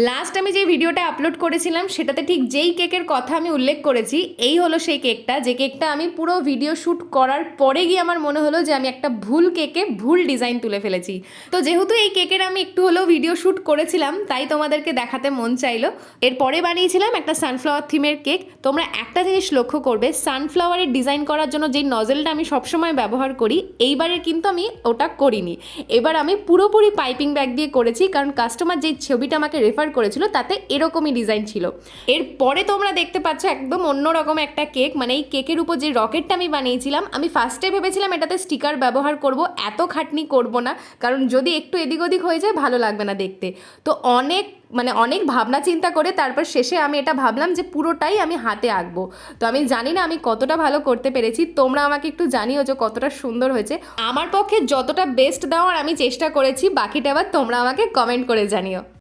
Last আমি যে ভিডিওটা আপলোড করেছিলাম সেটাতে ঠিক যেই কেকের কথা আমি উল্লেখ করেছি, এই হলো সেই কেকটা, যে কেকটা আমি পুরো ভিডিও শ্যুট করার পরে গিয়ে আমার মনে হলো যে আমি একটা ভুল কেকে ভুল ডিজাইন তুলে ফেলেছি। তো যেহেতু এই কেকের আমি একটু হলেও ভিডিও শ্যুট করেছিলাম, তাই তোমাদেরকে দেখাতে মন চাইলো। এরপরে বানিয়েছিলাম একটা সানফ্লাওয়ার থিমের কেক। তোমরা একটা জিনিস লক্ষ্য করবে, সানফ্লাওয়ারের ডিজাইন করার জন্য যেই নজেলটা আমি সবসময় ব্যবহার করি, এইবারে কিন্তু আমি ওটা করিনি। এবার আমি পুরোপুরি পাইপিং ব্যাগ দিয়ে করেছি, কারণ কাস্টমার যেই ছবিটা আমাকে রেফার করেছিল তাতে এরকমই ডিজাইন ছিল। এরপরে তোমরা দেখতে পাচ্ছ একদম অন্যরকম একটা কেক, মানে এই কেকের উপর যে রকেটটা আমি বানিয়েছিলাম, আমি ফার্স্টে ভেবেছিলাম এটাতে স্টিকার ব্যবহার করব, এত খাটনি করব না, কারণ যদি একটু এদিক ওদিক হয়ে যায় ভালো লাগবে না দেখতে। তো অনেক ভাবনা চিন্তা করে তারপর শেষে আমি এটা ভাবলাম যে পুরোটাই আমি হাতে আঁকবো। তো আমি জানি না আমি কতটা ভালো করতে পেরেছি, তোমরা আমাকে একটু জানিও যে কতটা সুন্দর হয়েছে। আমার পক্ষে যতটা বেস্ট দেওয়ার আমি চেষ্টা করেছি, বাকিটা আবার তোমরা আমাকে কমেন্ট করে জানিও।